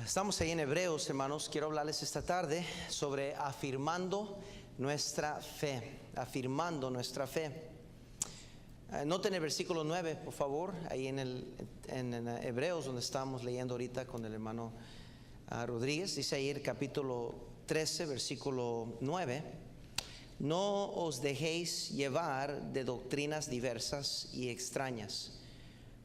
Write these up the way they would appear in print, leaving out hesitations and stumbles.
Estamos ahí en Hebreos, hermanos. Quiero hablarles esta tarde sobre afirmando nuestra fe. Afirmando nuestra fe. Noten el versículo 9, por favor, ahí en Hebreos, donde estábamos leyendo ahorita con el hermano Rodríguez. Dice ahí el capítulo 13, versículo 9: no os dejéis llevar de doctrinas diversas y extrañas,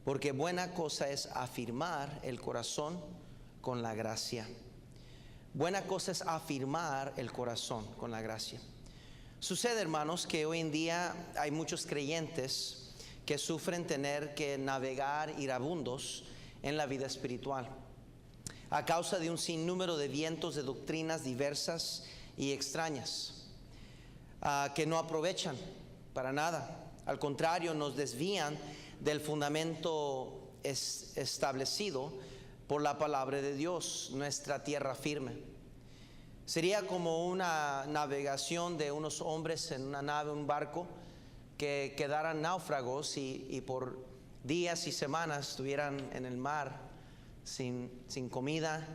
porque buena cosa es afirmar el corazón con la gracia. Buena cosa es afirmar el corazón con la gracia. Sucede, hermanos, que hoy en día hay muchos creyentes que sufren tener que navegar irabundos en la vida espiritual a causa de un sinnúmero de vientos de doctrinas diversas y extrañas que no aprovechan para nada. Al contrario, nos desvían del fundamento establecido por la palabra de Dios, nuestra tierra firme. Sería como una navegación de unos hombres en una nave, un barco, que quedaran náufragos y por días y semanas estuvieran en el mar sin comida,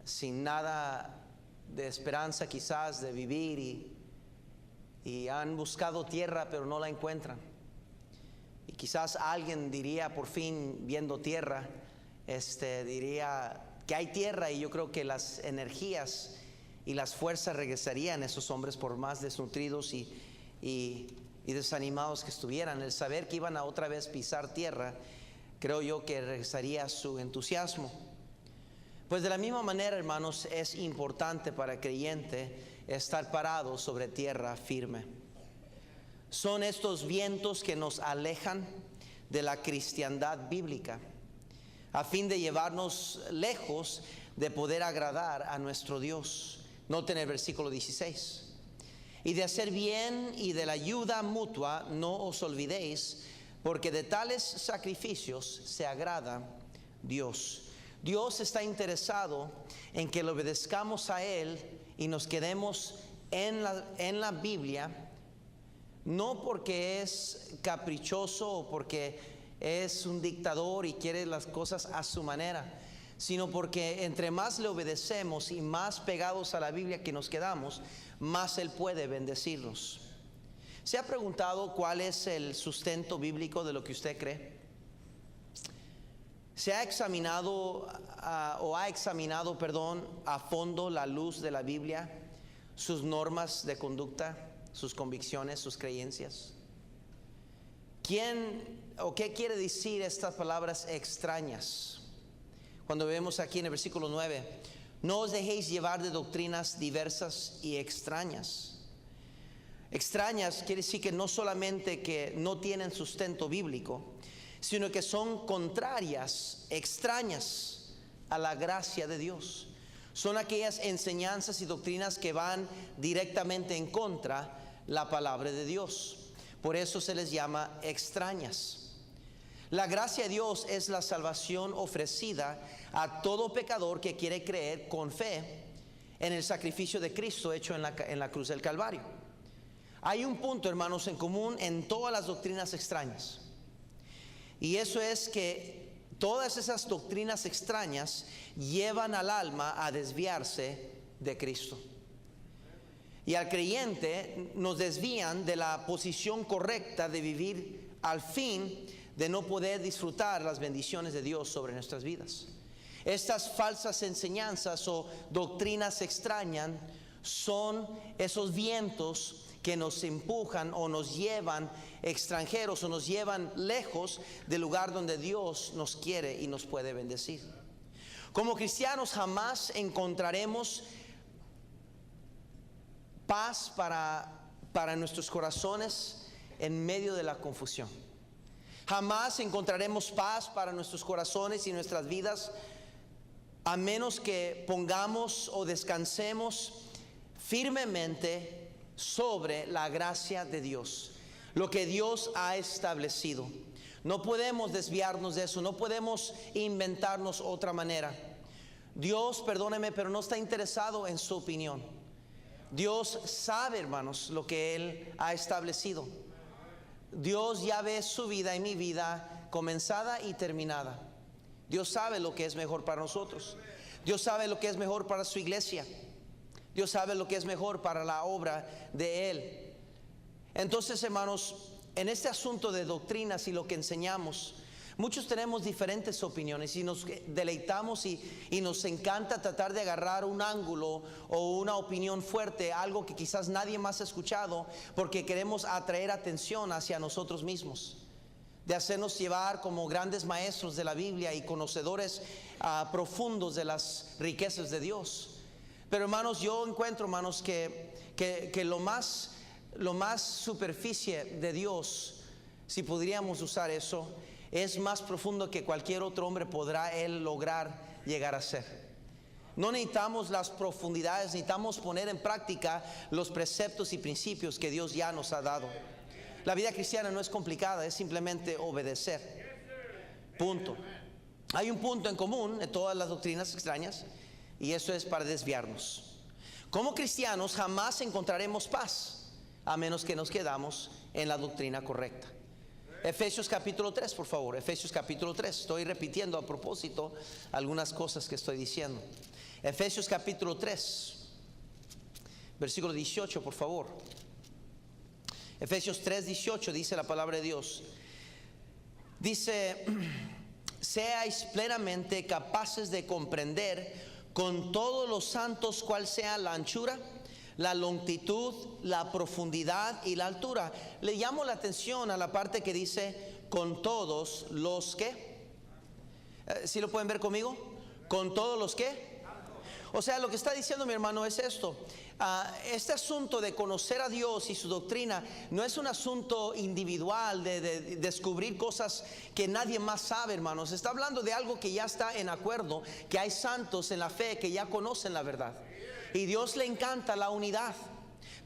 sin nada de esperanza quizás de vivir, y han buscado tierra pero no la encuentran. Y quizás alguien diría, por fin viendo tierra, diría que hay tierra, y yo creo que las energías y las fuerzas regresarían a esos hombres, por más desnutridos y desanimados que estuvieran. El saber que iban a otra vez pisar tierra, creo yo que regresaría su entusiasmo. Pues de la misma manera, hermanos, es importante para el creyente estar parado sobre tierra firme. Son estos vientos que nos alejan de la cristiandad bíblica, a fin de llevarnos lejos de poder agradar a nuestro Dios. Noten el versículo 16: y de hacer bien y de la ayuda mutua no os olvidéis, porque de tales sacrificios se agrada Dios. Dios está interesado en que le obedezcamos a Él y nos quedemos en la Biblia, no porque es caprichoso o porque es un dictador y quiere las cosas a su manera, sino porque entre más le obedecemos y más pegados a la Biblia que nos quedamos, más Él puede bendecirnos. ¿Se ha preguntado cuál es el sustento bíblico de lo que usted cree? ¿Se ha examinado a fondo la luz de la Biblia, sus normas de conducta, sus convicciones, sus creencias? ¿Quién o qué quiere decir estas palabras extrañas? Cuando vemos aquí en el versículo 9: no os dejéis llevar de doctrinas diversas y extrañas. Extrañas quiere decir que no solamente que no tienen sustento bíblico, sino que son contrarias, extrañas a la gracia de Dios. Son aquellas enseñanzas y doctrinas que van directamente en contra de la palabra de Dios. Por eso se les llama extrañas. La gracia de Dios es la salvación ofrecida a todo pecador que quiere creer con fe en el sacrificio de Cristo hecho en la cruz del Calvario. Hay un punto, hermanos, en común en todas las doctrinas extrañas, y eso es que todas esas doctrinas extrañas llevan al alma a desviarse de Cristo. Y al creyente nos desvían de la posición correcta de vivir, al fin de no poder disfrutar las bendiciones de Dios sobre nuestras vidas. Estas falsas enseñanzas o doctrinas extrañas son esos vientos que nos empujan o nos llevan extranjeros o nos llevan lejos del lugar donde Dios nos quiere y nos puede bendecir. Como cristianos jamás encontraremos paz para nuestros corazones en medio de la confusión. Jamás encontraremos paz para nuestros corazones y nuestras vidas a menos que pongamos o descansemos firmemente sobre la gracia de Dios, lo que Dios ha establecido. No podemos desviarnos de eso, no podemos inventarnos otra manera. Dios, perdóneme, pero no está interesado en su opinión. Dios sabe, hermanos, lo que Él ha establecido. Dios ya ve su vida y mi vida comenzada y terminada. Dios sabe lo que es mejor para nosotros. Dios sabe lo que es mejor para su iglesia. Dios sabe lo que es mejor para la obra de Él. Entonces, hermanos, en este asunto de doctrinas y lo que enseñamos, muchos tenemos diferentes opiniones y nos deleitamos y nos encanta tratar de agarrar un ángulo o una opinión fuerte, algo que quizás nadie más ha escuchado, porque queremos atraer atención hacia nosotros mismos, de hacernos llevar como grandes maestros de la Biblia y conocedores profundos de las riquezas de Dios. Pero hermanos, yo encuentro, hermanos, que lo más superficie de Dios, si podríamos usar eso, es más profundo que cualquier otro hombre podrá él lograr llegar a ser. No necesitamos las profundidades, necesitamos poner en práctica los preceptos y principios que Dios ya nos ha dado. La vida cristiana no es complicada, es simplemente obedecer. Punto. Hay un punto en común en todas las doctrinas extrañas, y eso es para desviarnos. Como cristianos jamás encontraremos paz a menos que nos quedamos en la doctrina correcta. Efesios capítulo 3, por favor. Efesios capítulo 3. Estoy repitiendo a propósito algunas cosas que estoy diciendo. Efesios capítulo 3, versículo 18, por favor. Efesios 3, 18 dice la palabra de Dios. Dice: seáis plenamente capaces de comprender con todos los santos cuál sea la anchura, la longitud, la profundidad y la altura. Le llamo la atención a la parte que dice con todos los que. ¿Sí lo pueden ver conmigo? Con todos los que. O sea, lo que está diciendo mi hermano es esto. Este asunto de conocer a Dios y su doctrina no es un asunto individual de descubrir cosas que nadie más sabe, hermanos. Está hablando de algo que ya está en acuerdo, que hay santos en la fe que ya conocen la verdad. Y Dios le encanta la unidad.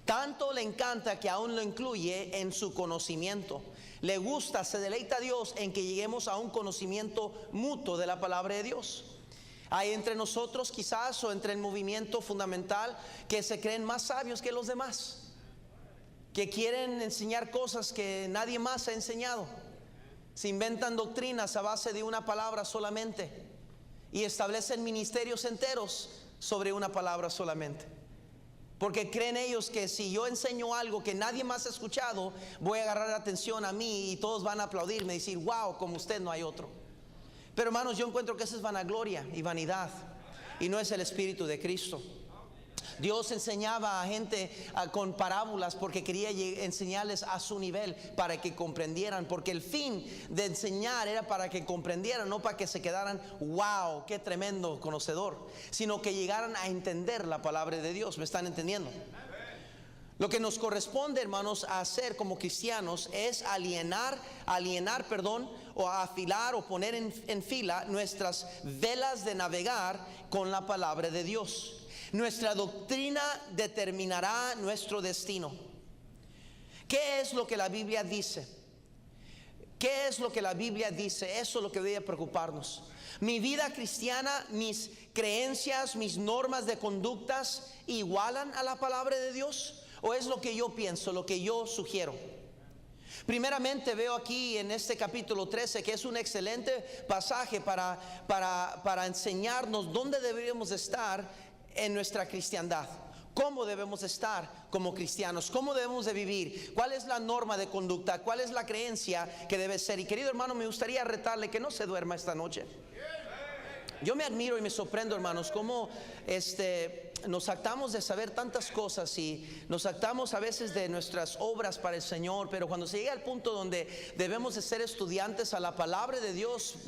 Tanto le encanta que aún lo incluye en su conocimiento. Le gusta, se deleita a Dios en que lleguemos a un conocimiento mutuo de la palabra de Dios. Hay entre nosotros quizás, o entre el movimiento fundamental, que se creen más sabios que los demás, que quieren enseñar cosas que nadie más ha enseñado. Se inventan doctrinas a base de una palabra solamente y establecen ministerios enteros sobre una palabra solamente, porque creen ellos que si yo enseño algo que nadie más ha escuchado, voy a agarrar atención a mí y todos van a aplaudirme y decir: wow, como usted no hay otro. Pero hermanos, yo encuentro que esa es vanagloria y vanidad, y no es el Espíritu de Cristo. Dios enseñaba a gente con parábolas porque quería enseñarles a su nivel, para que comprendieran, porque el fin de enseñar era para que comprendieran, no para que se quedaran wow, qué tremendo conocedor, sino que llegaran a entender la palabra de Dios. ¿Me están entendiendo? Lo que nos corresponde, hermanos, a hacer como cristianos es alinear, o afilar o poner en fila nuestras velas de navegar con la palabra de Dios. Nuestra doctrina determinará nuestro destino. ¿Qué es lo que la Biblia dice? ¿Qué es lo que la Biblia dice? Eso es lo que debe preocuparnos. Mi vida cristiana, mis creencias, mis normas de conductas, ¿igualan a la palabra de Dios? ¿O es lo que yo pienso, lo que yo sugiero? Primeramente veo aquí en este capítulo 13 que es un excelente pasaje para enseñarnos dónde deberíamos estar en nuestra cristiandad. ¿Cómo debemos estar como cristianos? ¿Cómo debemos de vivir? ¿Cuál es la norma de conducta? ¿Cuál es la creencia que debe ser? Y querido hermano, me gustaría retarle que no se duerma esta noche. Yo me admiro y me sorprendo, hermanos, cómo nos jactamos de saber tantas cosas y nos jactamos a veces de nuestras obras para el Señor, pero cuando se llega al punto donde debemos de ser estudiantes a la palabra de Dios,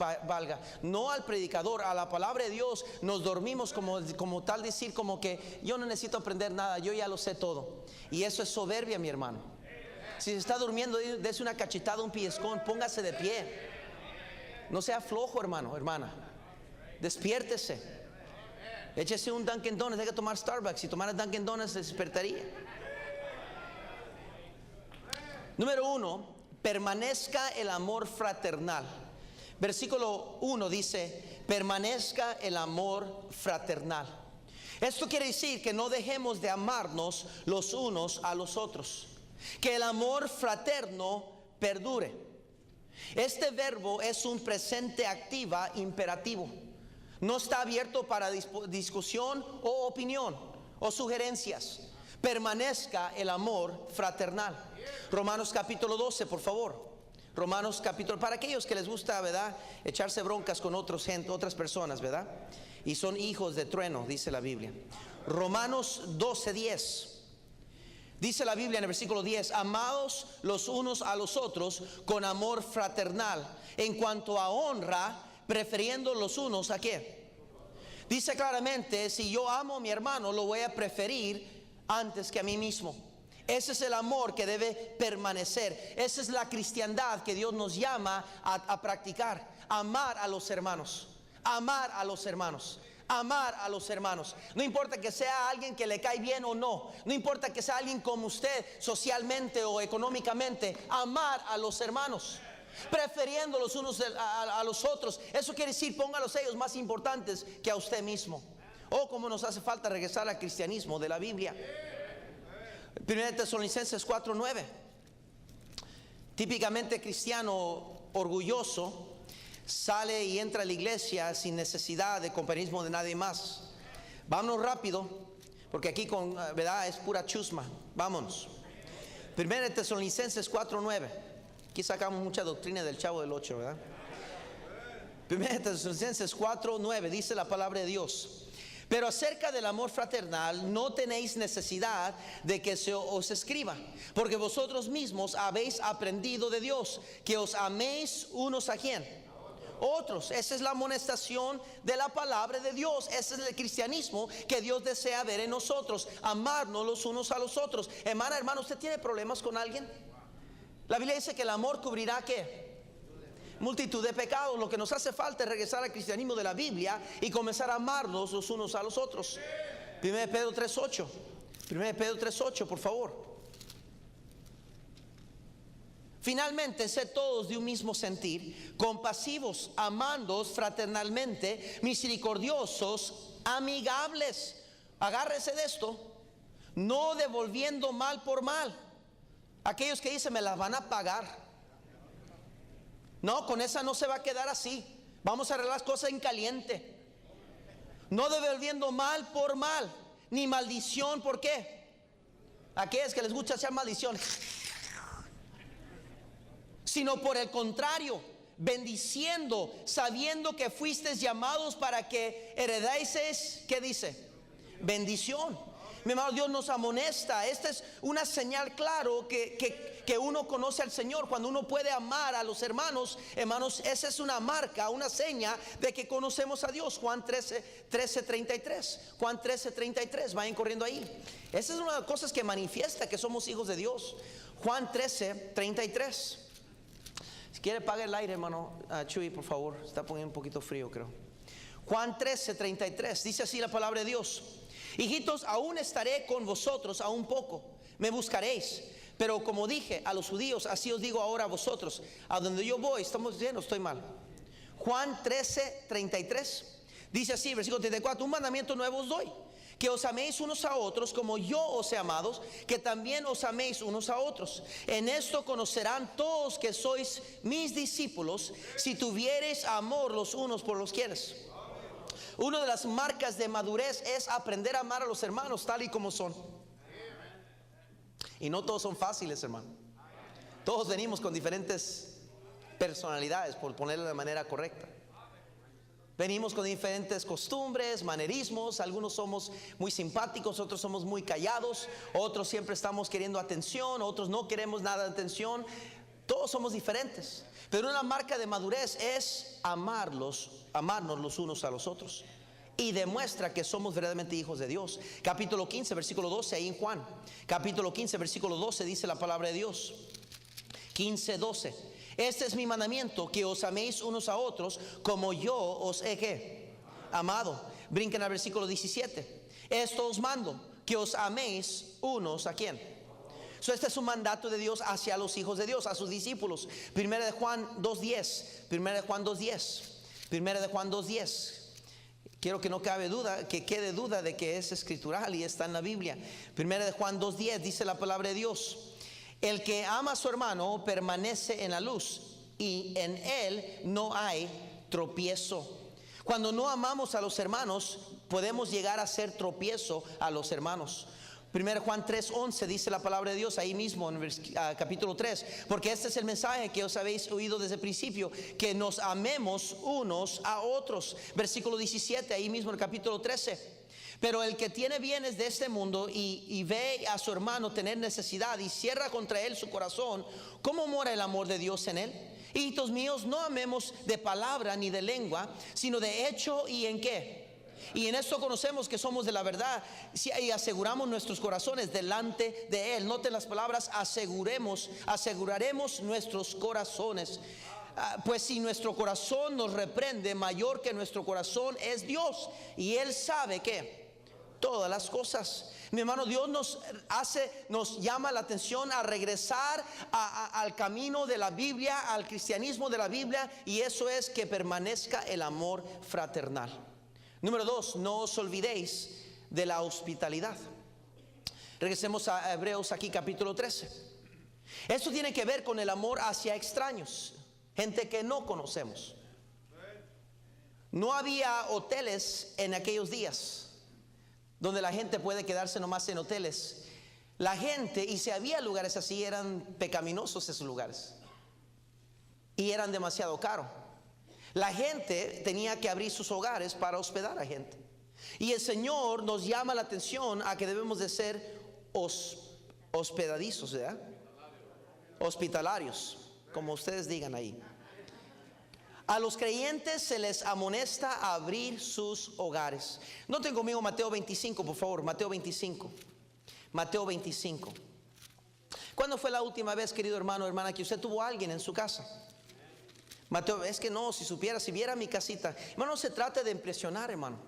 no al predicador, a la palabra de Dios, nos dormimos como tal decir, como que yo no necesito aprender nada, yo ya lo sé todo. Y eso es soberbia, mi hermano. Si se está durmiendo, dése una cachetada, un piescón, póngase de pie. No sea flojo, hermano, hermana. Despiértese. Échese un Dunkin' Donuts. Hay que tomar Starbucks. Si tomara Dunkin' Donuts se despertaría. Número 1, permanezca el amor fraternal. Versículo 1 dice: permanezca el amor fraternal. Esto quiere decir que no dejemos de amarnos los unos a los otros, que el amor fraterno perdure. Este verbo es un presente activa imperativo. No está abierto para discusión o opinión o sugerencias. Permanezca el amor fraternal. Romanos capítulo 12, por favor. Romanos capítulo, para aquellos que les gusta, ¿verdad?, echarse broncas con otras personas, ¿verdad? Y son hijos de trueno, dice la Biblia. Romanos 12:10. Dice la Biblia en el versículo 10: amados los unos a los otros con amor fraternal, en cuanto a honra, prefiriendo los unos a qué. Dice claramente, si yo amo a mi hermano, lo voy a preferir antes que a mí mismo. Ese es el amor que debe permanecer. Esa es la cristiandad que Dios nos llama a practicar. Amar a los hermanos. Amar a los hermanos. Amar a los hermanos. No importa que sea alguien que le cae bien o no. No importa que sea alguien como usted, socialmente o económicamente. Amar a los hermanos, prefiriendo los unos a los otros. Eso quiere decir, póngalos ellos más importantes que a usted mismo. O como nos hace falta regresar al cristianismo de la Biblia. 1 Tesalonicenses 4:9. Típicamente cristiano orgulloso sale y entra a la iglesia sin necesidad de compañerismo de nadie más. Vámonos rápido, porque aquí con verdad es pura chusma. Vámonos. 1 Tesalonicenses 4:9. Aquí sacamos mucha doctrina del Chavo del 8, ¿verdad? 1 Tesalonicenses 4:9 dice la palabra de Dios: pero acerca del amor fraternal no tenéis necesidad de que se os escriba, porque vosotros mismos habéis aprendido de Dios, que os améis unos a ¿quién? Otros. Esa es la amonestación de la palabra de Dios. Ese es el cristianismo que Dios desea ver en nosotros. Amarnos los unos a los otros. Hermana, hermano, ¿usted tiene problemas con alguien? La Biblia dice que el amor cubrirá ¿qué? Multitud de pecados. Lo que nos hace falta es regresar al cristianismo de la Biblia y comenzar a amarnos los unos a los otros. 1 Pedro 3:8. 1 Pedro 3:8, por favor. Finalmente, sed todos de un mismo sentir, compasivos, amándoos fraternalmente, misericordiosos, amigables. Agárrese de esto. No devolviendo mal por mal. Aquellos que dicen, me las van a pagar. No, con esa no se va a quedar así. Vamos a arreglar las cosas en caliente. No devolviendo mal por mal, ni maldición. ¿Por qué? Aquellos que les gusta echar maldición. Sino por el contrario, bendiciendo, sabiendo que fuisteis llamados para que heredaseis, ¿qué dice? Bendición. Mi hermano, Dios nos amonesta. Esta es una señal claro que uno conoce al Señor. Cuando uno puede amar a los hermanos, esa es una marca, una seña de que conocemos a Dios. Juan 13:33. Juan 13:33. Vayan corriendo ahí. Esa es una de las cosas que manifiesta que somos hijos de Dios. Juan 13:33. Si quiere, pague el aire, hermano Chuy, por favor. Está poniendo un poquito frío, creo. Juan 13:33. Dice así la palabra de Dios: hijitos, aún estaré con vosotros aún poco, me buscaréis, pero como dije a los judíos, así os digo ahora a vosotros, a donde yo voy. ¿Estamos bien o estoy mal? Juan 13:33 dice así, versículo 34: un mandamiento nuevo os doy, que os améis unos a otros como yo os he amado, que también os améis unos a otros. En esto conocerán todos que sois mis discípulos, si tuviereis amor los unos por los quienes. Una de las marcas de madurez es aprender a amar a los hermanos tal y como son. Y no todos son fáciles, hermano. Todos venimos con diferentes personalidades, por ponerlo de manera correcta. Venimos con diferentes costumbres, manerismos. Algunos somos muy simpáticos, otros somos muy callados, otros siempre estamos queriendo atención, otros no queremos nada de atención. Todos somos diferentes. Pero una marca de madurez es amarnos los unos a los otros. Y demuestra que somos verdaderamente hijos de Dios. Capítulo 15, versículo 12, ahí en Juan. Capítulo 15, versículo 12 dice la palabra de Dios. 15:12. Este es mi mandamiento, que os améis unos a otros como yo os he ¿qué? Amado. Brinquen al versículo 17. Esto os mando, que os améis unos a ¿quién? Este es un mandato de Dios hacia los hijos de Dios, a sus discípulos. 1 de Juan 2:10. 1 de Juan 2:10. 1 de Juan 2:10. Quiero que no cabe duda, que quede duda de que es escritural y está en la Biblia. 1 de Juan 2:10 dice la palabra de Dios: el que ama a su hermano permanece en la luz, y en él no hay tropiezo. Cuando no amamos a los hermanos, podemos llegar a ser tropiezo a los hermanos. 1 Juan 3:11 dice la palabra de Dios ahí mismo en capítulo 3. Porque este es el mensaje que os habéis oído desde el principio, que nos amemos unos a otros. Versículo 17 ahí mismo en el capítulo 13. Pero el que tiene bienes de este mundo y ve a su hermano tener necesidad y cierra contra él su corazón, ¿cómo mora el amor de Dios en él? Hijitos míos, no amemos de palabra ni de lengua, sino de hecho y en qué. Y en esto conocemos que somos de la verdad y aseguramos nuestros corazones delante de Él. Noten las palabras: aseguraremos nuestros corazones. Pues si nuestro corazón nos reprende, mayor que nuestro corazón es Dios, y Él sabe que todas las cosas. Mi hermano, Dios nos llama la atención a regresar al camino de la Biblia, al cristianismo de la Biblia, y eso es que permanezca el amor fraternal. Número 2, no os olvidéis de la hospitalidad. Regresemos a Hebreos aquí capítulo 13. Esto tiene que ver con el amor hacia extraños, gente que no conocemos. No había hoteles en aquellos días donde la gente puede quedarse nomás en hoteles. La gente, y si había lugares así, eran pecaminosos esos lugares y eran demasiado caros. La gente tenía que abrir sus hogares para hospedar a gente. Y el Señor nos llama la atención a que debemos de ser hospedadizos, ¿verdad? Hospitalarios, como ustedes digan ahí. A los creyentes se les amonesta a abrir sus hogares. Noten conmigo Mateo 25, por favor. Mateo 25. Mateo 25. ¿Cuándo fue la última vez, querido hermano o hermana, que usted tuvo a alguien en su casa? Mateo, es que no, si viera mi casita. Hermano, no se trata de impresionar, hermano.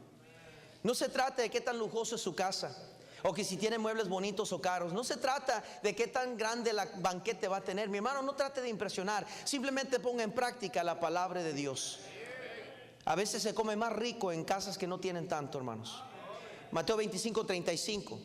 No se trata de qué tan lujoso es su casa, o que si tiene muebles bonitos o caros. No se trata de qué tan grande la banquete va a tener. Mi hermano, no trate de impresionar. Simplemente ponga en práctica la palabra de Dios. A veces se come más rico en casas que no tienen tanto, hermanos. Mateo 25:35.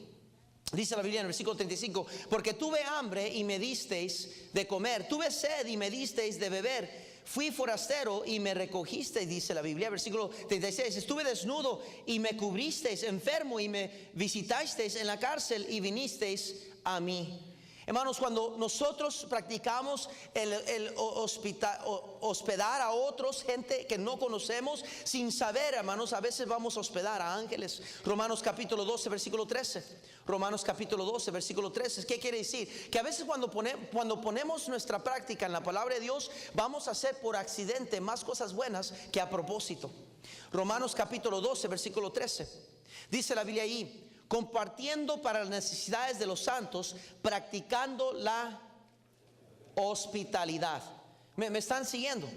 Dice la Biblia en el versículo 35: porque tuve hambre y me disteis de comer, tuve sed y me disteis de beber, fui forastero y me recogisteis, dice la Biblia. Versículo 36: estuve desnudo y me cubristeis, enfermo y me visitasteis, en la cárcel y vinisteis a mí. Hermanos, cuando nosotros practicamos el hospedar a otros, gente que no conocemos, sin saber, hermanos, a veces vamos a hospedar a ángeles. Romanos capítulo 12, versículo 13. Romanos capítulo 12, versículo 13. ¿Qué quiere decir? Que a veces cuando ponemos nuestra práctica en la palabra de Dios, vamos a hacer por accidente más cosas buenas que a propósito. Romanos capítulo 12, versículo 13. Dice la Biblia ahí: compartiendo para las necesidades de los santos, practicando la hospitalidad. ¿Me están siguiendo?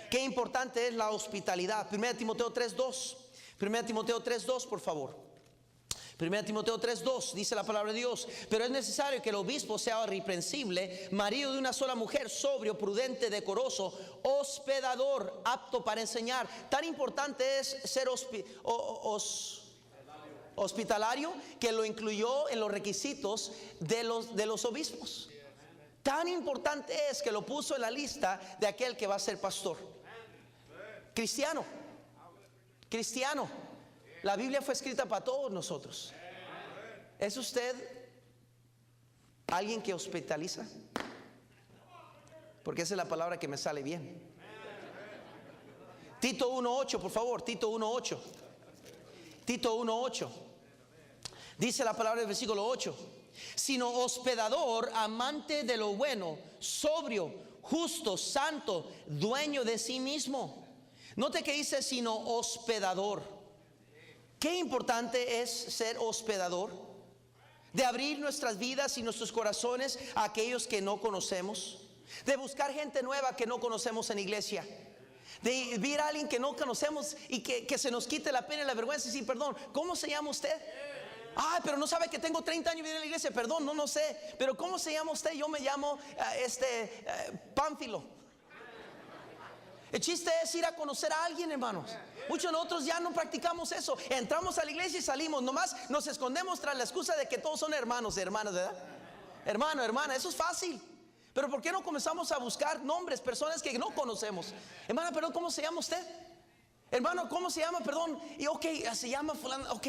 Qué importante es la hospitalidad. 1 Timoteo 3:2. 1 Timoteo 3:2, por favor. 1 Timoteo 3:2 dice la palabra de Dios: pero es necesario que el obispo sea irreprensible, marido de una sola mujer, sobrio, prudente, decoroso, hospedador, apto para enseñar. Tan importante es ser hospitalario, que lo incluyó en los requisitos de los obispos. Tan importante es que lo puso en la lista de aquel que va a ser pastor. Cristiano. La Biblia fue escrita para todos nosotros. ¿Es usted alguien que hospitaliza? Porque esa es la palabra que me sale bien. Tito 1:8, por favor. Tito 1:8. Tito 1:8. Dice la palabra del versículo 8: sino hospedador, amante de lo bueno, sobrio, justo, santo, dueño de sí mismo. Note que dice sino hospedador. Qué importante es ser hospedador, de abrir nuestras vidas y nuestros corazones a aquellos que no conocemos, de buscar gente nueva que no conocemos en iglesia, de ver a alguien que no conocemos y que se nos quite la pena y la vergüenza y decir: perdón, ¿cómo se llama usted? Ay, pero no sabe que tengo 30 años viviendo en la iglesia. Perdón, no sé. Pero ¿cómo se llama usted? Yo me llamo Pánfilo. El chiste es ir a conocer a alguien, hermanos. Muchos de nosotros ya no practicamos eso. Entramos a la iglesia y salimos. Nomás nos escondemos tras la excusa de que todos son hermanos y hermanas, ¿verdad? Hermano, hermana, eso es fácil. Pero ¿por qué no comenzamos a buscar nombres, personas que no conocemos? Hermana, pero ¿cómo se llama usted? Hermano, ¿cómo se llama? Perdón. Y ok, se llama fulano. Ok,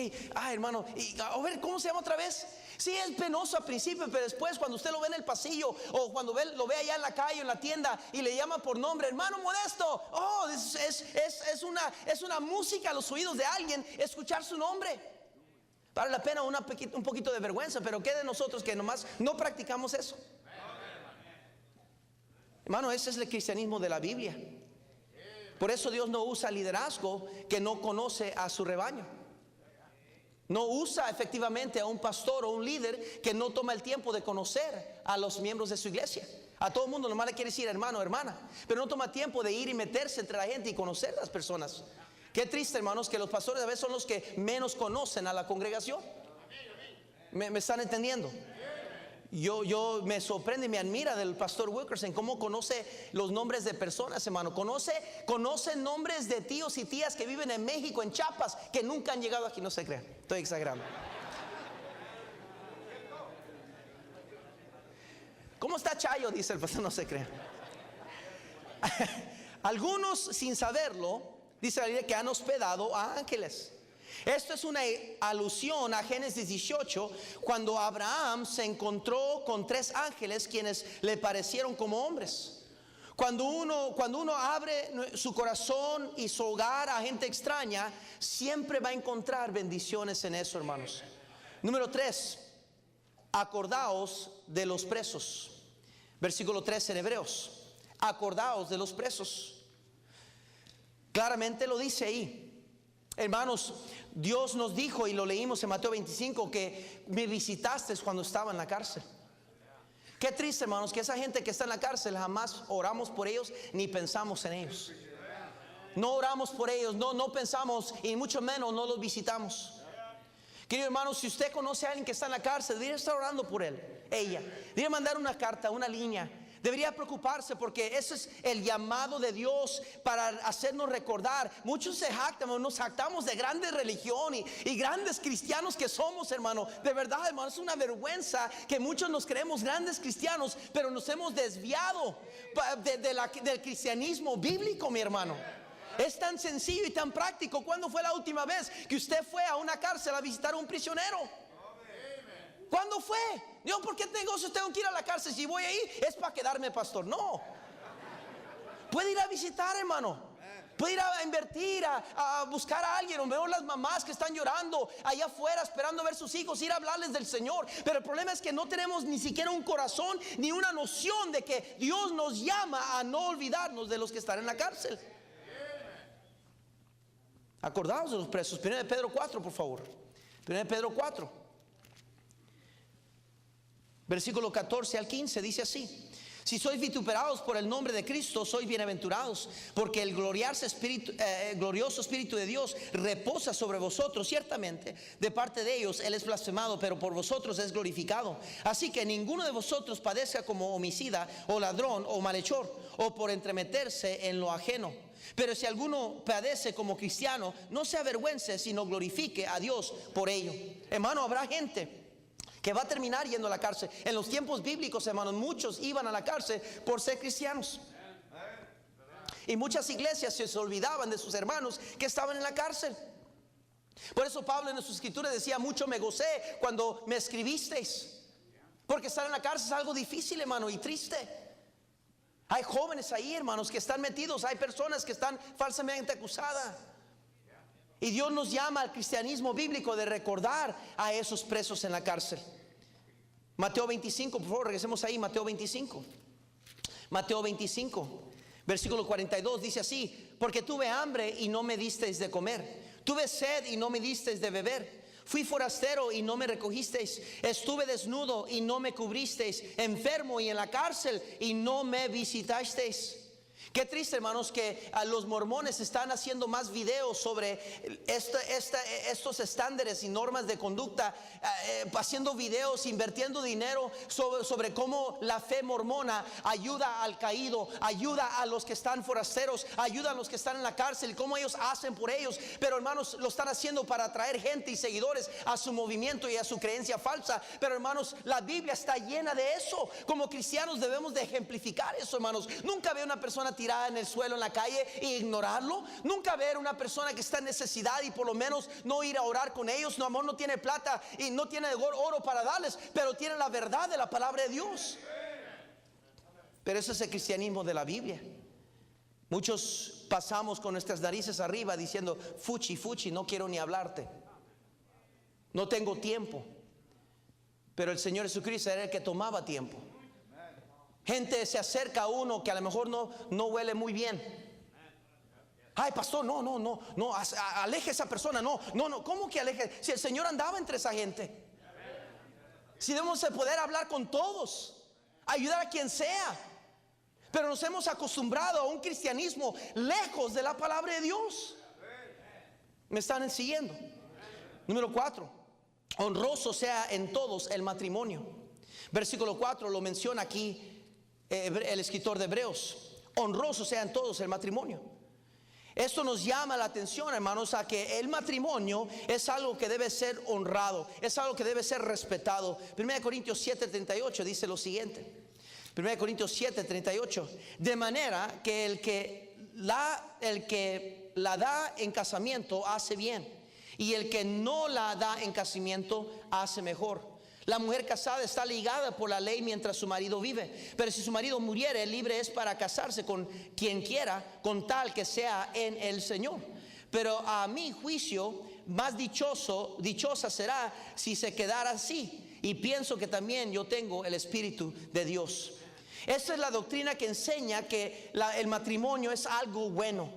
hermano, y a ver, ¿cómo se llama otra vez? Sí, es penoso al principio, pero después cuando usted lo ve en el pasillo o cuando lo ve allá en la calle, en la tienda y le llama por nombre, hermano Modesto. Oh, es una música a los oídos de alguien escuchar su nombre. Vale la pena un poquito de vergüenza, pero ¿qué de nosotros que nomás no practicamos eso? Hermano, ese es el cristianismo de la Biblia. Por eso Dios no usa liderazgo que no conoce a su rebaño. No usa efectivamente a un pastor o un líder que no toma el tiempo de conocer a los miembros de su iglesia. A todo el mundo nomás le quiere decir hermano, hermana, pero no toma tiempo de ir y meterse entre la gente y conocer a las personas. Qué triste, hermanos, que los pastores a veces son los que menos conocen a la congregación. ¿Me están entendiendo? Yo me sorprende y me admira del pastor Wilkerson cómo conoce los nombres de personas, hermano. Conoce nombres de tíos y tías que viven en México, en Chiapas, que nunca han llegado aquí. No se crean, estoy exagerando. ¿Cómo está Chayo? Dice el pastor, no se crean. Algunos sin saberlo, dice la Biblia, que han hospedado a ángeles. Esto es una alusión a Génesis 18, cuando Abraham se encontró con 3 ángeles quienes le parecieron como hombres. Cuando uno abre su corazón y su hogar a gente extraña, siempre va a encontrar bendiciones en eso, hermanos. Número 3, acordaos de los presos. Versículo 3 en Hebreos. Acordaos de los presos. Claramente lo dice ahí. Hermanos, Dios nos dijo, y lo leímos en Mateo 25, que me visitaste cuando estaba en la cárcel. Qué triste, hermanos, que esa gente que está en la cárcel jamás oramos por ellos ni pensamos en ellos. No oramos por ellos, no pensamos y mucho menos no los visitamos. Querido hermano, si usted conoce a alguien que está en la cárcel, debería estar orando por él, ella. Debería mandar una carta, una línea. Debería preocuparse, porque ese es el llamado de Dios para hacernos recordar. Muchos se jactan, nos jactamos de grande religión y grandes cristianos que somos, hermano. De verdad, hermano, es una vergüenza que muchos nos creemos grandes cristianos, pero nos hemos desviado del cristianismo bíblico, mi hermano. Es tan sencillo y tan práctico. ¿Cuándo fue la última vez que usted fue a una cárcel a visitar a un prisionero? ¿Cuándo fue? Yo, ¿por qué tengo que ir a la cárcel? Si voy ahí es para quedarme, pastor. No. Puede ir a visitar, hermano. Puede ir a invertir, a buscar a alguien. O veo las mamás que están llorando allá afuera esperando ver sus hijos, ir a hablarles del Señor. Pero el problema es que no tenemos ni siquiera un corazón ni una noción de que Dios nos llama a no olvidarnos de los que están en la cárcel. Acordaos de los presos. 1 Pedro 4, por favor. 1 Pedro 4. Versículo 14 al 15 dice así: si sois vituperados por el nombre de Cristo, sois bienaventurados, porque el glorioso Espíritu de Dios reposa sobre vosotros. Ciertamente, de parte de ellos Él es blasfemado, pero por vosotros es glorificado. Así que ninguno de vosotros padezca como homicida, o ladrón, o malhechor, o por entremeterse en lo ajeno. Pero si alguno padece como cristiano, no se avergüence, sino glorifique a Dios por ello. Hermano, habrá gente que va a terminar yendo a la cárcel. En los tiempos bíblicos, hermanos, muchos iban a la cárcel por ser cristianos. Y muchas iglesias se olvidaban de sus hermanos que estaban en la cárcel. Por eso Pablo en su escritura decía: mucho me gocé cuando me escribisteis. Porque estar en la cárcel es algo difícil, hermano, y triste. Hay jóvenes ahí, hermanos, que están metidos. Hay personas que están falsamente acusadas. Y Dios nos llama al cristianismo bíblico de recordar a esos presos en la cárcel. Mateo 25, por favor, regresemos ahí. Mateo 25. Mateo 25, versículo 42 dice así: porque tuve hambre y no me disteis de comer, tuve sed y no me disteis de beber, fui forastero y no me recogisteis, estuve desnudo y no me cubristeis, enfermo y en la cárcel y no me visitasteis. Qué triste, hermanos, que los mormones están haciendo más videos sobre estos estándares y normas de conducta, haciendo videos, invirtiendo dinero sobre cómo la fe mormona ayuda al caído, ayuda a los que están forasteros, ayuda a los que están en la cárcel, y cómo ellos hacen por ellos. Pero, hermanos, lo están haciendo para atraer gente y seguidores a su movimiento y a su creencia falsa. Pero, hermanos, la Biblia está llena de eso. Como cristianos debemos de ejemplificar eso, hermanos. Nunca veo una persona persona tirada en el suelo en la calle e ignorarlo. Nunca ver una persona que está en necesidad y por lo menos no ir a orar con ellos. No, amor, no tiene plata y no tiene oro para darles, pero tiene la verdad de la palabra de Dios. Pero ese es el cristianismo de la Biblia. Muchos pasamos con nuestras narices arriba diciendo: fuchi, fuchi, no quiero ni hablarte, no tengo tiempo. Pero el Señor Jesucristo era el que tomaba tiempo. Gente se acerca a uno que a lo mejor no huele muy bien. Ay, pastor, no, aleje a esa persona. No, ¿cómo que aleje? Si el Señor andaba entre esa gente. Si debemos de poder hablar con todos, ayudar a quien sea. Pero nos hemos acostumbrado a un cristianismo lejos de la palabra de Dios. ¿Me están siguiendo? Número 4, honroso sea en todos el matrimonio. Versículo 4 lo menciona aquí el escritor de Hebreos. Honroso sea en todos el matrimonio. Esto nos llama la atención, hermanos, a que el matrimonio es algo que debe ser honrado, es algo que debe ser respetado. 1 Corintios 7:38 dice lo siguiente. 1 Corintios 7:38: de manera que el que la da en casamiento hace bien, y el que no la da en casamiento hace mejor. La mujer casada está ligada por la ley mientras su marido vive, pero si su marido muriere, libre es para casarse con quien quiera, con tal que sea en el Señor. Pero a mi juicio, más dichosa será si se quedara así. Y pienso que también yo tengo el Espíritu de Dios. Esta es la doctrina que enseña que el matrimonio es algo bueno,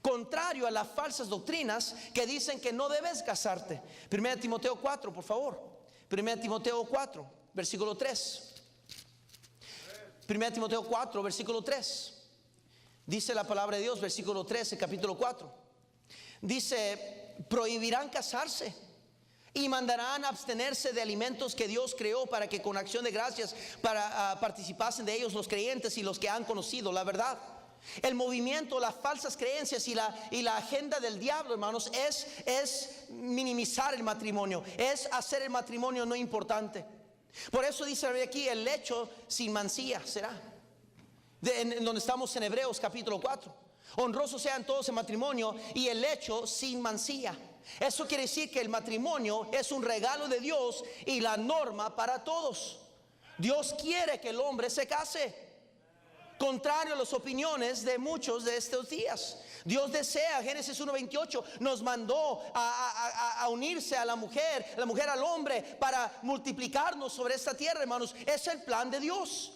contrario a las falsas doctrinas que dicen que no debes casarte. 1 Timoteo 4, por favor. 1 Timoteo 4, versículo 3. 1 Timoteo 4, versículo 3. Dice la palabra de Dios, versículo 13, capítulo 4. Dice: prohibirán casarse y mandarán abstenerse de alimentos que Dios creó, para que con acción de gracias participasen de ellos los creyentes y los que han conocido la verdad. El movimiento, las falsas creencias y la agenda del diablo, hermanos, es minimizar el matrimonio, es hacer el matrimonio no importante. Por eso dice aquí: el lecho sin mancilla será. En donde estamos en Hebreos capítulo 4. Honroso sean todos el matrimonio y el lecho sin mancilla. Eso quiere decir que el matrimonio es un regalo de Dios y la norma para todos. Dios quiere que el hombre se case, contrario a las opiniones de muchos de estos días. Dios desea, Génesis 1:28, nos mandó a unirse a la mujer al hombre, para multiplicarnos sobre esta tierra, hermanos. Es el plan de Dios.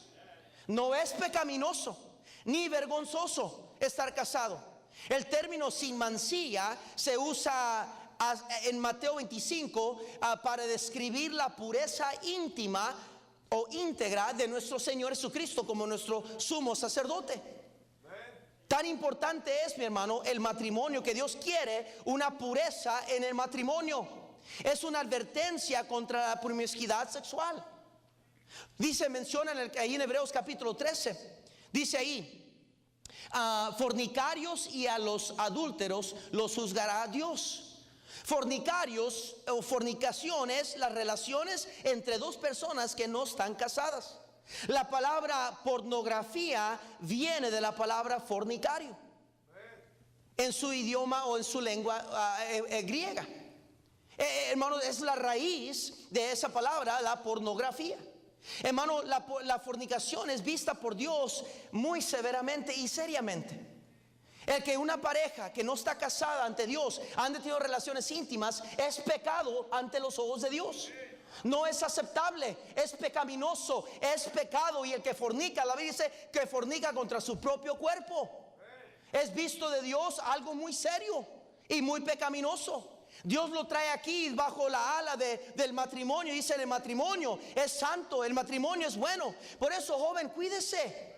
No es pecaminoso ni vergonzoso estar casado. El término sin mancilla se usa en Mateo 25 para describir la pureza íntima o íntegra de nuestro Señor Jesucristo como nuestro sumo sacerdote. Tan importante es, mi hermano, el matrimonio, que Dios quiere una pureza en el matrimonio. Es una advertencia contra la promiscuidad sexual. Dice, menciona ahí en Hebreos capítulo 13, dice ahí: fornicarios y a los adúlteros los juzgará Dios. Fornicarios o fornicación es las relaciones entre dos personas que no están casadas. La palabra pornografía viene de la palabra fornicario en su idioma o en su lengua griega. Hermano, es la raíz de esa palabra, la pornografía. Hermano, la fornicación es vista por Dios muy severamente y seriamente. El que una pareja que no está casada ante Dios han tenido relaciones íntimas es pecado ante los ojos de Dios. No es aceptable, es pecaminoso, es pecado. Y el que fornica, la Biblia dice que fornica contra su propio cuerpo. Es visto de Dios algo muy serio y muy pecaminoso. Dios lo trae aquí bajo la ala del matrimonio. Dice: el matrimonio es santo, el matrimonio es bueno. Por eso, joven, cuídese.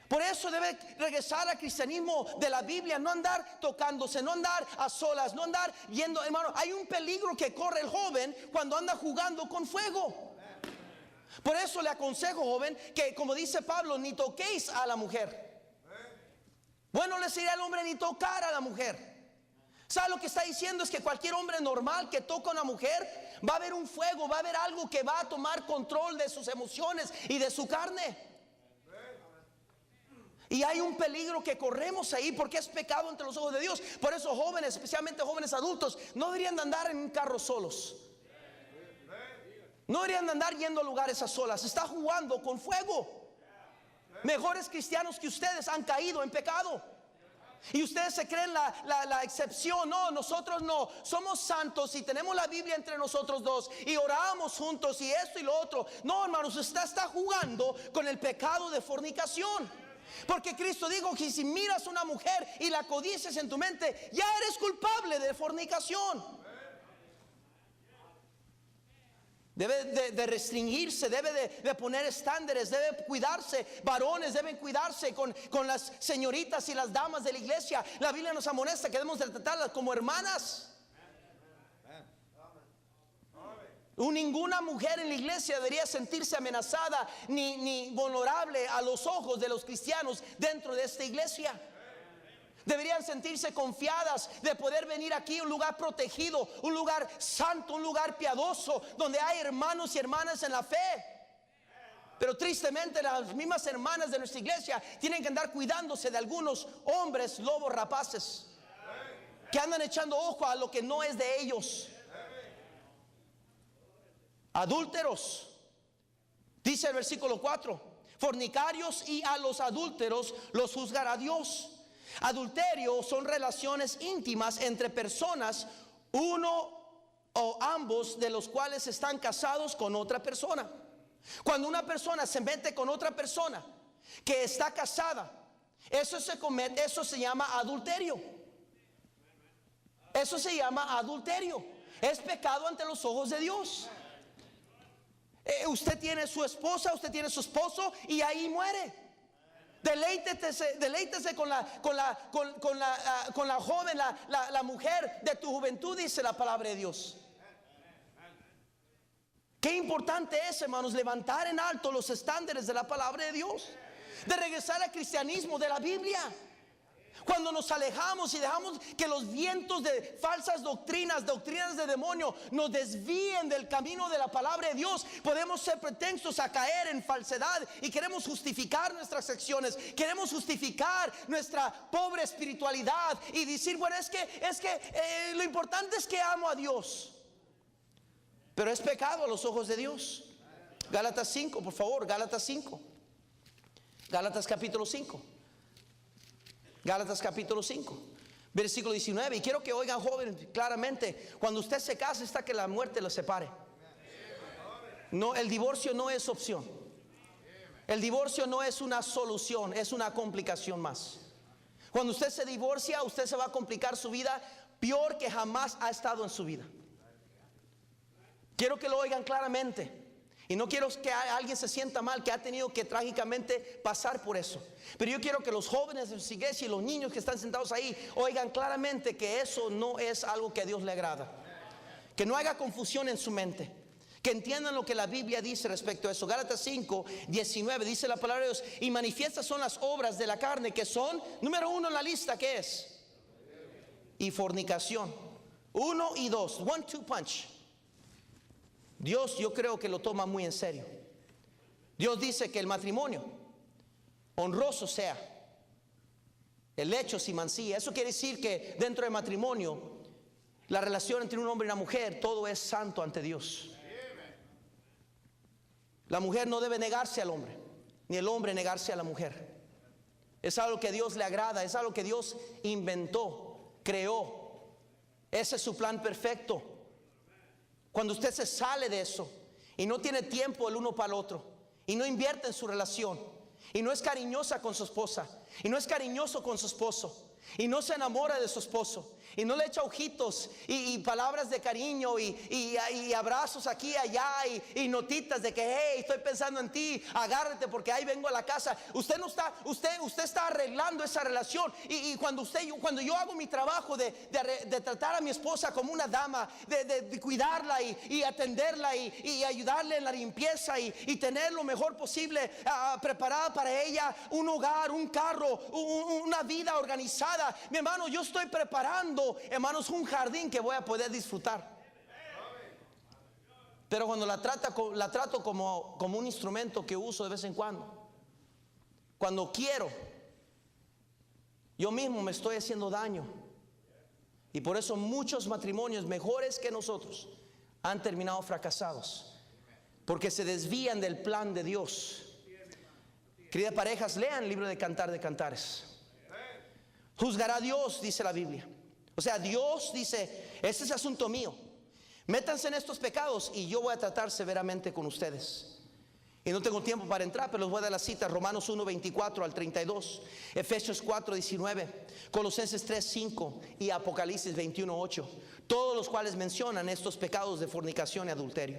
Por eso debe regresar al cristianismo de la Biblia. No andar tocándose, no andar a solas, no andar yendo. Hermano, hay un peligro que corre el joven cuando anda jugando con fuego. Por eso le aconsejo, joven, que, como dice Pablo, ni toquéis a la mujer. Bueno, le sería al hombre ni tocar a la mujer. ¿Sabe lo que está diciendo? Es que cualquier hombre normal que toca a una mujer, va a haber un fuego, va a haber algo que va a tomar control de sus emociones y de su carne. Y hay un peligro que corremos ahí porque es pecado ante los ojos de Dios. Por eso jóvenes, especialmente jóvenes adultos, no deberían de andar en un carro solos. No deberían de andar yendo a lugares a solas. Está jugando con fuego. Mejores cristianos que ustedes han caído en pecado. Y ustedes se creen la excepción. No, nosotros no. Somos santos y tenemos la Biblia entre nosotros dos. Y oramos juntos y esto y lo otro. No, hermanos, usted está jugando con el pecado de fornicación. Porque Cristo dijo que si miras a una mujer y la codicias en tu mente, ya eres culpable de fornicación. Debe de restringirse, debe de poner estándares, debe cuidarse. Varones deben cuidarse con las señoritas y las damas de la iglesia. La Biblia nos amonesta que debemos de tratarlas como hermanas. Ninguna mujer en la iglesia debería sentirse amenazada ni vulnerable a los ojos de los cristianos dentro de esta iglesia. Deberían sentirse confiadas de poder venir aquí a un lugar protegido, un lugar santo, un lugar piadoso, donde hay hermanos y hermanas en la fe. Pero tristemente las mismas hermanas de nuestra iglesia tienen que andar cuidándose de algunos hombres lobos rapaces que andan echando ojo a lo que no es de ellos. Adúlteros, dice el versículo 4, fornicarios, y a los adúlteros los juzgará Dios. Adulterio son relaciones íntimas entre personas, uno o ambos de los cuales están casados con otra persona. Cuando una persona se mete con otra persona que está casada, eso se llama adulterio. Eso se llama adulterio. Es pecado ante los ojos de Dios. Usted tiene su esposa, usted tiene su esposo y ahí muere. Deleítese con la joven, la mujer de tu juventud, dice la palabra de Dios. Qué importante es, hermanos, levantar en alto los estándares de la palabra de Dios, de regresar al cristianismo de la Biblia. Cuando nos alejamos y dejamos que los vientos de falsas doctrinas de demonio nos desvíen del camino de la palabra de Dios, podemos ser pretensos a caer en falsedad y queremos justificar nuestras acciones, queremos justificar nuestra pobre espiritualidad y decir, bueno, es que lo importante es que amo a Dios. Pero es pecado a los ojos de Dios. Gálatas 5, por favor, Gálatas 5. Gálatas capítulo 5. Gálatas capítulo 5, versículo 19. Y quiero que oigan, jóvenes, claramente, cuando usted se casa está que la muerte lo separe. No, el divorcio no es opción. El divorcio no es una solución, es una complicación más. Cuando usted se divorcia, usted se va a complicar su vida peor que jamás ha estado en su vida. Quiero que lo oigan claramente. Y no quiero que alguien se sienta mal que ha tenido que trágicamente pasar por eso. Pero yo quiero que los jóvenes de nuestra iglesia y los niños que están sentados ahí oigan claramente que eso no es algo que a Dios le agrada. Que no haga confusión en su mente. Que entiendan lo que la Biblia dice respecto a eso. Gálatas 5, 19 dice la palabra de Dios: y manifiestas son las obras de la carne, que son, número 1 en la lista, ¿qué es? Y fornicación. 1 y 2, 1-2 punch. Dios, yo creo que lo toma muy en serio. Dios dice que el matrimonio honroso sea, el hecho sin mancilla. Eso quiere decir que dentro del matrimonio, la relación entre un hombre y una mujer, todo es santo ante Dios. La mujer no debe negarse al hombre, ni el hombre negarse a la mujer. Es algo que a Dios le agrada, es algo que Dios inventó, creó. Ese es su plan perfecto. Cuando usted se sale de eso y no tiene tiempo el uno para el otro y no invierte en su relación y no es cariñosa con su esposa y no es cariñoso con su esposo y no se enamora de su esposo y no le echa ojitos y palabras de cariño y abrazos aquí y allá y notitas de que hey, estoy pensando en ti, agárrate porque ahí vengo a la casa. Usted está arreglando esa relación y cuando yo hago mi trabajo de tratar a mi esposa como una dama, de cuidarla y atenderla y ayudarle en la limpieza y tener lo mejor posible preparada para ella, un hogar, un carro, una vida organizada. Mi hermano, yo estoy preparando, hermanos, un jardín que voy a poder disfrutar. Pero cuando la trato como un instrumento que uso de vez en cuando quiero, Yo mismo me estoy haciendo daño. Y por eso muchos matrimonios mejores que nosotros han terminado fracasados, porque se desvían del plan de Dios. Queridas parejas, lean el libro de Cantar de Cantares. Juzgará Dios, dice la Biblia. O sea, Dios dice, este es asunto mío. Métanse en estos pecados y yo voy a tratar severamente con ustedes. Y no tengo tiempo para entrar, pero les voy a dar la cita: Romanos 1, 24 al 32, Efesios 4, 19, Colosenses 3, 5 y Apocalipsis 21, 8. Todos los cuales mencionan estos pecados de fornicación y adulterio.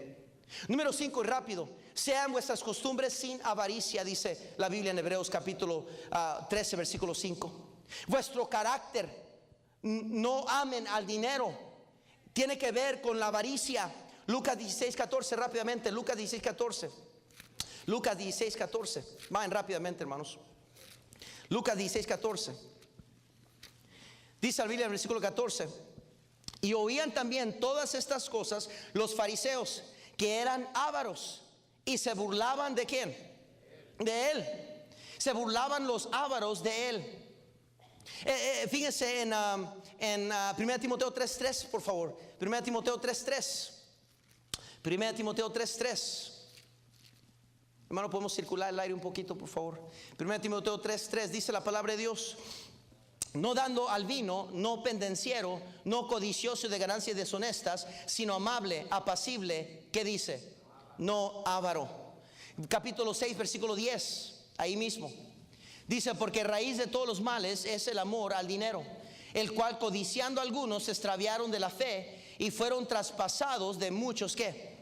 Número 5, y rápido: sean vuestras costumbres sin avaricia, dice la Biblia en Hebreos capítulo 13, versículo 5. Vuestro carácter, no amen al dinero, tiene que ver con la avaricia. Lucas 16, 14, rápidamente, Lucas 16, 14. Lucas 16, 14. Vayan rápidamente, hermanos. Lucas 16, 14. Dice la Biblia en el versículo 14: y oían también todas estas cosas los fariseos, que eran ávaros, y se burlaban ¿de quién? De él. Se burlaban los ávaros de él. Fíjense en 1 Timoteo 3:3, por favor. 1 Timoteo 3:3. 1 Timoteo 3:3. Hermano, podemos circular el aire un poquito, por favor. 1 Timoteo 3:3 dice la palabra de Dios: no dando al vino, no pendenciero, no codicioso de ganancias deshonestas, sino amable, apacible. ¿Qué dice? No avaro. Capítulo 6, versículo 10, ahí mismo. Dice: porque raíz de todos los males es el amor al dinero, el cual codiciando algunos se extraviaron de la fe y fueron traspasados de muchos. ¿Qué?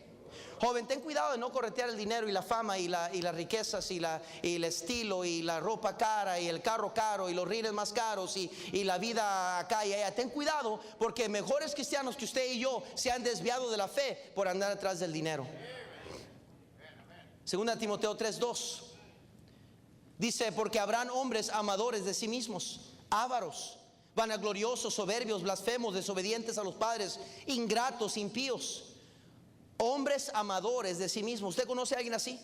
Joven, ten cuidado de no corretear el dinero y la fama y las riquezas y el estilo y la ropa cara y el carro caro y los rines más caros y la vida acá y allá. Ten cuidado, porque mejores cristianos que usted y yo se han desviado de la fe por andar atrás del dinero. Segunda Timoteo 3:2 dice: porque habrán hombres amadores de sí mismos, ávaros, vanagloriosos, soberbios, blasfemos, desobedientes a los padres, ingratos, impíos. Hombres amadores de sí mismos. ¿Usted conoce a alguien así?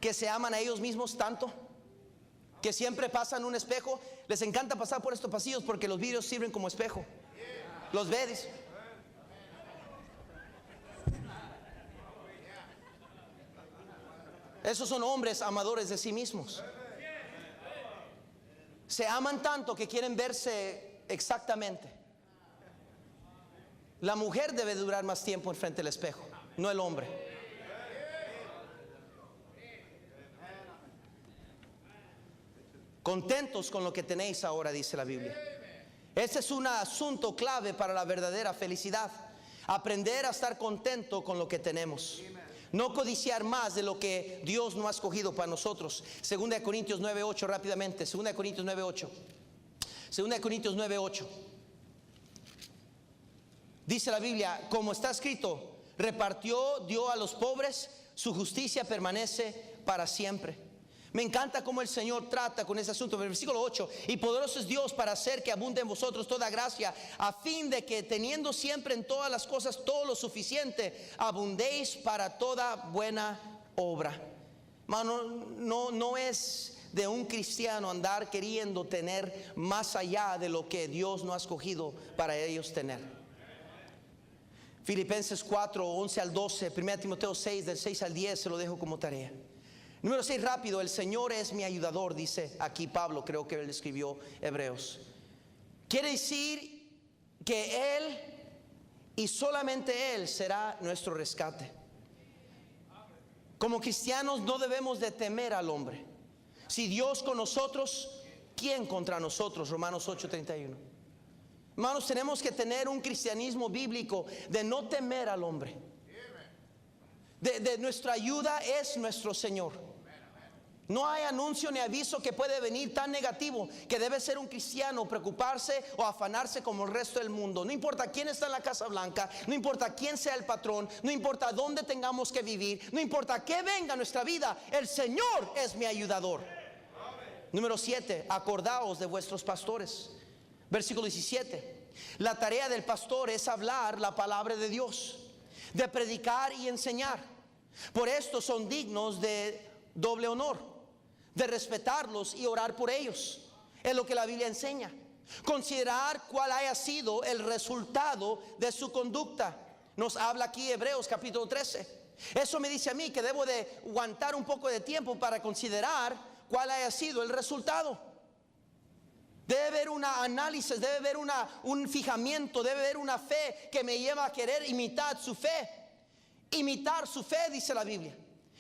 Que se aman a ellos mismos tanto, que siempre pasan un espejo. Les encanta pasar por estos pasillos porque los vidrios sirven como espejo. Los ve, dice. Esos son hombres amadores de sí mismos. Se aman tanto que quieren verse exactamente. La mujer debe durar más tiempo enfrente del espejo, no el hombre. Contentos con lo que tenéis ahora, dice la Biblia. Este es un asunto clave para la verdadera felicidad. Aprender a estar contento con lo que tenemos. No codiciar más de lo que Dios no ha escogido para nosotros. 2 Corintios 9:8, rápidamente. 2 Corintios 9:8. 2 Corintios 9:8. Dice la Biblia: como está escrito, repartió, dio a los pobres, su justicia permanece para siempre. Me encanta cómo el Señor trata con ese asunto. En el versículo 8: y poderoso es Dios para hacer que abunde en vosotros toda gracia, a fin de que teniendo siempre en todas las cosas todo lo suficiente, abundéis para toda buena obra. Mano, no es de un cristiano andar queriendo tener más allá de lo que Dios no ha escogido para ellos tener. Filipenses 4, 11 al 12, 1 Timoteo 6, del 6 al 10, se lo dejo como tarea. Número 6, rápido: el Señor es mi ayudador, dice aquí Pablo, creo que él escribió Hebreos. Quiere decir que Él y solamente Él será nuestro rescate. Como cristianos no debemos de temer al hombre. Si Dios con nosotros, ¿quién contra nosotros? Romanos 8:31. Hermanos, tenemos que tener un cristianismo bíblico de no temer al hombre. De nuestra ayuda es nuestro Señor. No hay anuncio ni aviso que puede venir tan negativo que debe ser un cristiano preocuparse o afanarse como el resto del mundo. No importa quién está en la Casa Blanca, no importa quién sea el patrón, no importa dónde tengamos que vivir, no importa qué venga a nuestra vida, el Señor es mi ayudador. Número 7, acordaos de vuestros pastores. Versículo 17: la tarea del pastor es hablar la palabra de Dios, de predicar y enseñar. Por esto son dignos de doble honor, de respetarlos y orar por ellos. Es lo que la Biblia enseña. Considerar cuál haya sido el resultado de su conducta. Nos habla aquí Hebreos capítulo 13. Eso me dice a mí que debo de aguantar un poco de tiempo para considerar cuál haya sido el resultado. Debe haber un análisis, debe haber un fijamiento, debe haber una fe que me lleva a querer imitar su fe. Imitar su fe, dice la Biblia.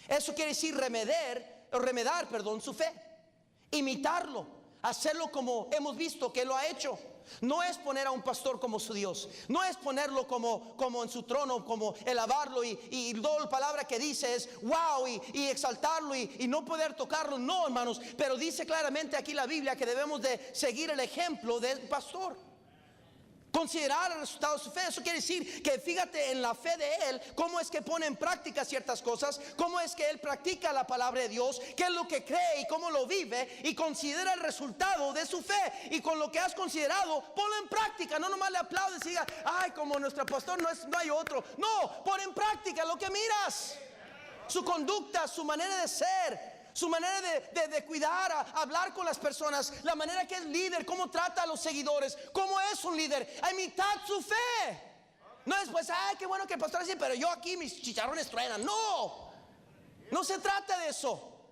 Eso quiere decir remedar su fe. Imitarlo, hacerlo como hemos visto que Él lo ha hecho. No es poner a un pastor como su Dios, no es ponerlo como en su trono, como alabarlo y toda la palabra que dice es wow y exaltarlo y no poder tocarlo. No, hermanos, pero dice claramente aquí la Biblia que debemos de seguir el ejemplo del pastor. Considerar el resultado de su fe, eso quiere decir que fíjate en la fe de él, cómo es que pone en práctica ciertas cosas, cómo es que él practica la palabra de Dios, qué es lo que cree y cómo lo vive, y considera el resultado de su fe. Y con lo que has considerado, ponlo en práctica. No nomás le aplaudes y diga, ay, como nuestro pastor no hay otro. No, pon en práctica lo que miras, su conducta, su manera de ser, su manera de cuidar, hablar con las personas, la manera que es líder, cómo trata a los seguidores, cómo es un líder, a imitar su fe. No es pues, ay, qué bueno que el pastor dice, pero yo aquí mis chicharrones truenan. No, no se trata de eso.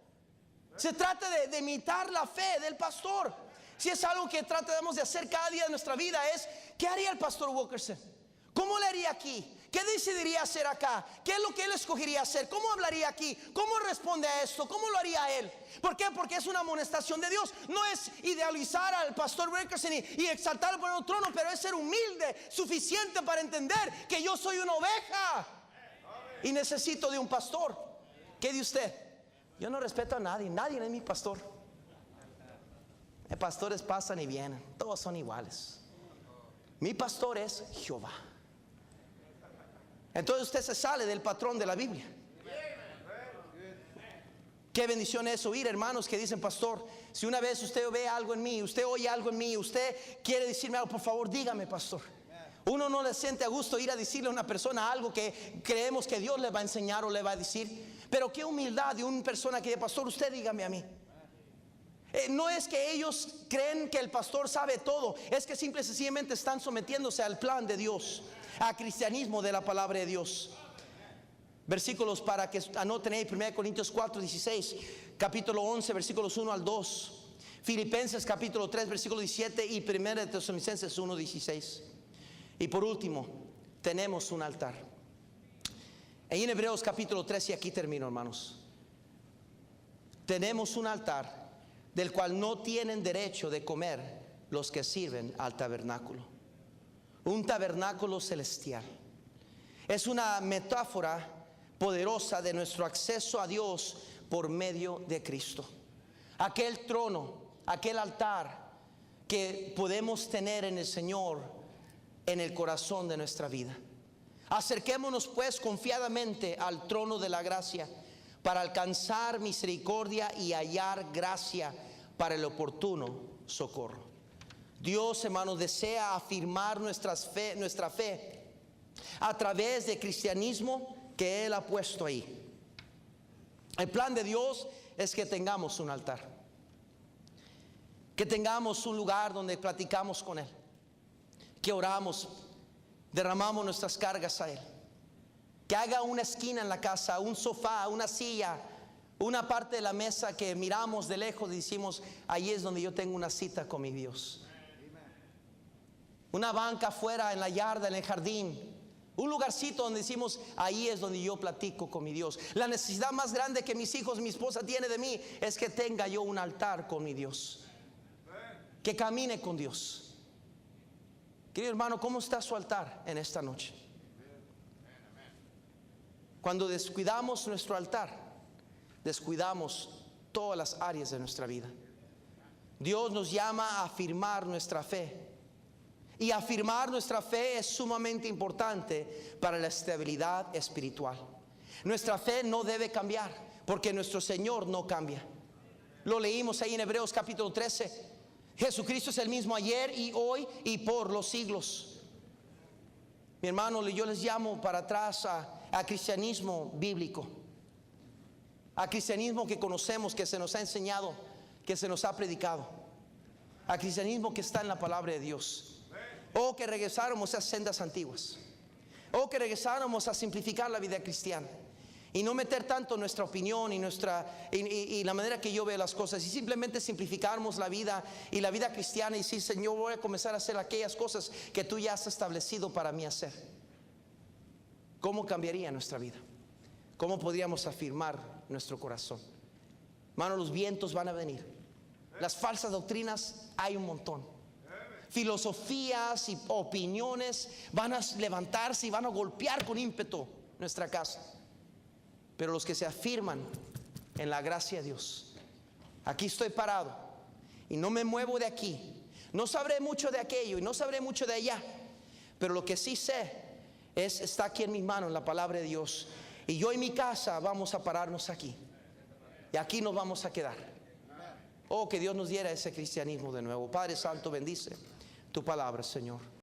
Se trata de imitar la fe del pastor. Si es algo que tratamos de hacer cada día de nuestra vida, es ¿qué haría el pastor Wilkerson? ¿Cómo le haría aquí? ¿Qué decidiría hacer acá? ¿Qué es lo que él escogería hacer? ¿Cómo hablaría aquí? ¿Cómo responde a esto? ¿Cómo lo haría él? ¿Por qué? Porque es una amonestación de Dios. No es idealizar al pastor Wilkerson y exaltarlo por el trono, pero es ser humilde, suficiente para entender que yo soy una oveja y necesito de un pastor. ¿Qué de usted? Yo no respeto a nadie, nadie es mi pastor. Los pastores pasan y vienen, todos son iguales. Mi pastor es Jehová. Entonces usted se sale del patrón de la Biblia. Qué bendición es oír hermanos que dicen, pastor, si una vez usted ve algo en mí, usted oye algo en mí, usted quiere decirme algo, por favor dígame, pastor. Uno no le siente a gusto ir a decirle a una persona algo que creemos que Dios le va a enseñar o le va a decir. Pero qué humildad de una persona que dice, pastor, usted dígame a mí. No es que ellos creen que el pastor sabe todo, es que simple y sencillamente están sometiéndose al plan de Dios, al cristianismo de la palabra de Dios. Versículos para que anoten ahí: 1 Corintios 4:16, capítulo 11 versículos 1 al 2, Filipenses capítulo 3 versículo 17 y 1 Tesalonicenses 1:16. Y por último tenemos un altar. Ahí en Hebreos capítulo 13, y aquí termino, hermanos. Tenemos un altar del cual no tienen derecho de comer los que sirven al tabernáculo. Un tabernáculo celestial es una metáfora poderosa de nuestro acceso a Dios por medio de Cristo. Aquel trono, aquel altar que podemos tener en el Señor, en el corazón de nuestra vida. Acerquémonos pues confiadamente al trono de la gracia para alcanzar misericordia y hallar gracia para el oportuno socorro. Dios, hermanos, desea afirmar nuestra fe a través del cristianismo que Él ha puesto ahí. El plan de Dios es que tengamos un altar, que tengamos un lugar donde platicamos con Él, que oramos, derramamos nuestras cargas a Él, que haga una esquina en la casa, un sofá, una silla, una parte de la mesa que miramos de lejos y decimos, ahí es donde yo tengo una cita con mi Dios. Una banca afuera, en la yarda, en el jardín, un lugarcito donde decimos, ahí es donde yo platico con mi Dios. La necesidad más grande que mis hijos, mi esposa tiene de mí es que tenga yo un altar con mi Dios, que camine con Dios. Querido hermano, ¿cómo está su altar en esta noche? Cuando descuidamos nuestro altar, descuidamos todas las áreas de nuestra vida. Dios nos llama a afirmar nuestra fe, y afirmar nuestra fe es sumamente importante para la estabilidad espiritual. Nuestra fe no debe cambiar, porque nuestro Señor no cambia. Lo leímos ahí en Hebreos capítulo 13. Jesucristo es el mismo ayer y hoy y por los siglos. Mi hermano, yo les llamo para atrás a cristianismo bíblico, a cristianismo que conocemos, que se nos ha enseñado, que se nos ha predicado. al cristianismo que está en la palabra de Dios. Oh, que regresáramos a sendas antiguas. Oh, que regresáramos a simplificar la vida cristiana y no meter tanto nuestra opinión y la manera que yo veo las cosas, y simplemente simplificarnos la vida y la vida cristiana y decir: Señor, voy a comenzar a hacer aquellas cosas que tú ya has establecido para mí hacer. ¿Cómo cambiaría nuestra vida? ¿Cómo podríamos afirmar nuestro corazón? Hermano, los vientos van a venir. Las falsas doctrinas hay un montón. Filosofías y opiniones van a levantarse y van a golpear con ímpetu nuestra casa. Pero los que se afirman en la gracia de Dios, aquí estoy parado y no me muevo de aquí. No sabré mucho de aquello y no sabré mucho de allá, pero lo que sí sé está aquí en mis manos, en la palabra de Dios. Y yo y mi casa vamos a pararnos aquí, y aquí nos vamos a quedar. Oh, que Dios nos diera ese cristianismo de nuevo. Padre Santo, bendice tu palabra, Señor.